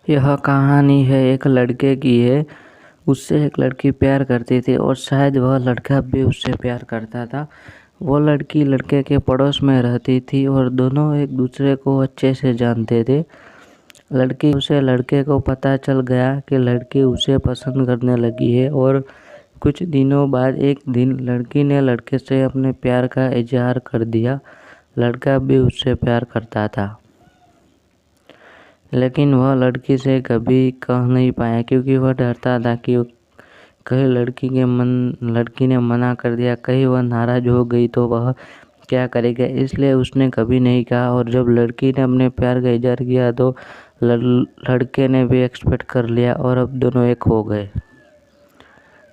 यह कहानी है एक लड़के की है। उससे एक लड़की प्यार करती थी और शायद वह लड़का भी उससे प्यार करता था। वो लड़की लड़के के पड़ोस में रहती थी और दोनों एक दूसरे को अच्छे से जानते थे। लड़के को पता चल गया कि लड़की उसे पसंद करने लगी है और कुछ दिनों बाद एक दिन लड़की ने लड़के से अपने प्यार का इजहार कर दिया। लड़का भी उससे प्यार करता था, लेकिन वह लड़की से कभी कह नहीं पाया क्योंकि वह डरता था कि कहीं लड़की ने मना कर दिया, कहीं वह नाराज हो गई तो वह क्या करेगा। इसलिए उसने कभी नहीं कहा और जब लड़की ने अपने प्यार का इजहार किया तो लड़के ने भी एक्सपेक्ट कर लिया और अब दोनों एक हो गए।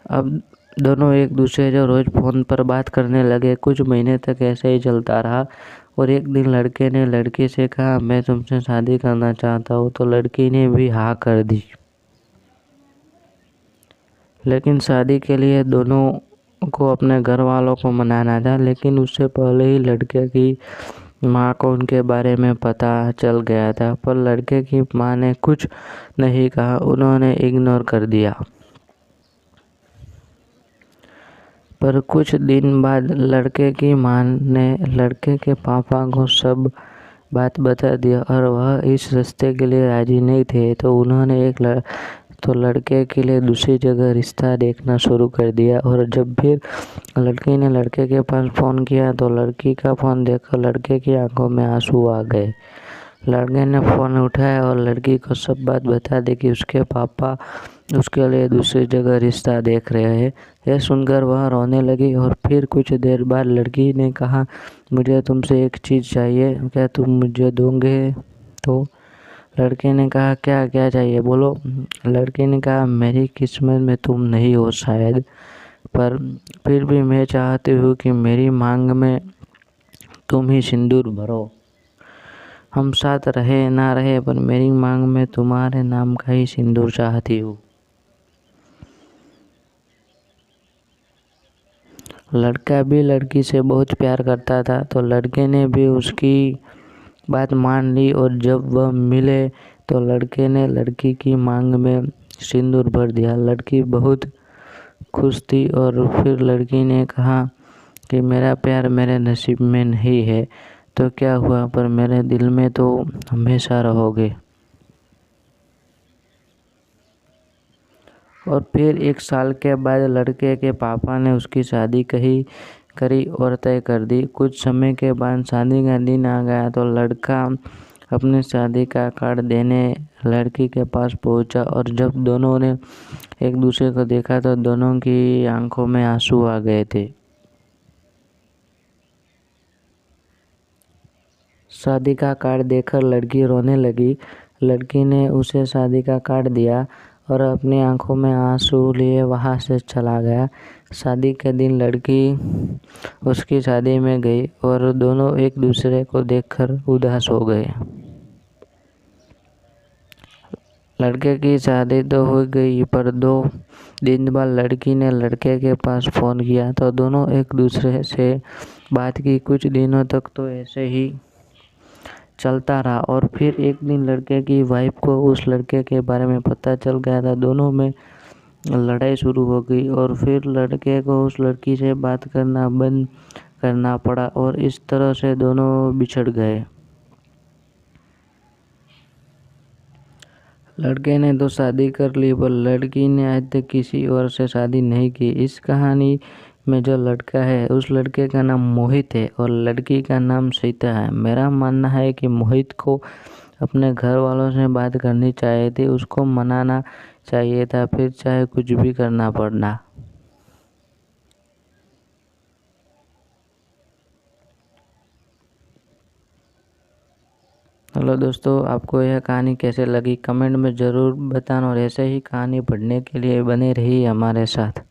अब दोनों एक दूसरे से रोज फ़ोन पर बात करने लगे। कुछ महीने तक ऐसे ही चलता रहा और एक दिन लड़के ने लड़की से कहा, मैं तुमसे शादी करना चाहता हूँ। तो लड़की ने भी हाँ कर दी। लेकिन शादी के लिए दोनों को अपने घर वालों को मनाना था, लेकिन उससे पहले ही लड़के की माँ को उनके बारे में पता चल गया था। पर लड़के की माँ ने कुछ नहीं कहा, उन्होंने इग्नोर कर दिया। पर कुछ दिन बाद लड़के की माँ ने लड़के के पापा को सब बात बता दिया और वह इस रिश्ते के लिए राजी नहीं थे। तो उन्होंने लड़के के लिए दूसरी जगह रिश्ता देखना शुरू कर दिया। और जब भी लड़की ने लड़के के पास फ़ोन किया तो लड़की का फ़ोन देखकर लड़के की आंखों में आंसू आ गए। लड़के ने फ़ोन उठाया और लड़की को सब बात बता दी कि उसके पापा उसके लिए दूसरी जगह रिश्ता देख रहे हैं। यह सुनकर वह रोने लगी और फिर कुछ देर बाद लड़की ने कहा, मुझे तुमसे एक चीज़ चाहिए, क्या तुम मुझे दोगे? तो लड़के ने कहा, क्या क्या चाहिए बोलो। लड़की ने कहा, मेरी किस्मत में तुम नहीं हो शायद, पर फिर भी मैं चाहती हूँ कि मेरी मांग में तुम ही सिंदूर भरो। हम साथ रहे ना रहे, पर मेरी मांग में तुम्हारे नाम का ही सिंदूर चाहती हूँ। लड़का भी लड़की से बहुत प्यार करता था, तो लड़के ने भी उसकी बात मान ली और जब वह मिले तो लड़के ने लड़की की मांग में सिंदूर भर दिया। लड़की बहुत खुश थी और फिर लड़की ने कहा कि मेरा प्यार मेरे नसीब में नहीं है तो क्या हुआ, पर मेरे दिल में तो हमेशा रहोगे। और फिर 1 साल के बाद लड़के के पापा ने उसकी शादी करी और तय कर दी। कुछ समय के बाद शादी का दिन आ गया तो लड़का अपने शादी का कार्ड देने लड़की के पास पहुंचा और जब दोनों ने एक दूसरे को देखा तो दोनों की आंखों में आंसू आ गए थे। शादी का कार्ड देखकर लड़की रोने लगी। लड़की ने उसे शादी का कार्ड दिया और अपनी आंखों में आंसू लिए वहां से चला गया। शादी के दिन लड़की उसकी शादी में गई और दोनों एक दूसरे को देखकर उदास हो गए। लड़के की शादी तो हो गई, पर 2 दिन बाद लड़की ने लड़के के पास फ़ोन किया तो दोनों एक दूसरे से बात की। कुछ दिनों तक तो ऐसे ही चलता रहा और फिर एक दिन लड़के की वाइफ को उस लड़के के बारे में पता चल गया था। दोनों में लड़ाई शुरू हो गई और फिर लड़के को उस लड़की से बात करना बंद करना पड़ा और इस तरह से दोनों बिछड़ गए। लड़के ने तो शादी कर ली, पर लड़की ने आज तक किसी और से शादी नहीं की। इस कहानी में जो लड़का है उस लड़के का नाम मोहित है और लड़की का नाम सीता है। मेरा मानना है कि मोहित को अपने घर वालों से बात करनी चाहिए थी, उसको मनाना चाहिए था, फिर चाहे कुछ भी करना पड़ना। हेलो दोस्तों, आपको यह कहानी कैसे लगी कमेंट में ज़रूर बताना और ऐसे ही कहानी पढ़ने के लिए बने रहिए हमारे साथ।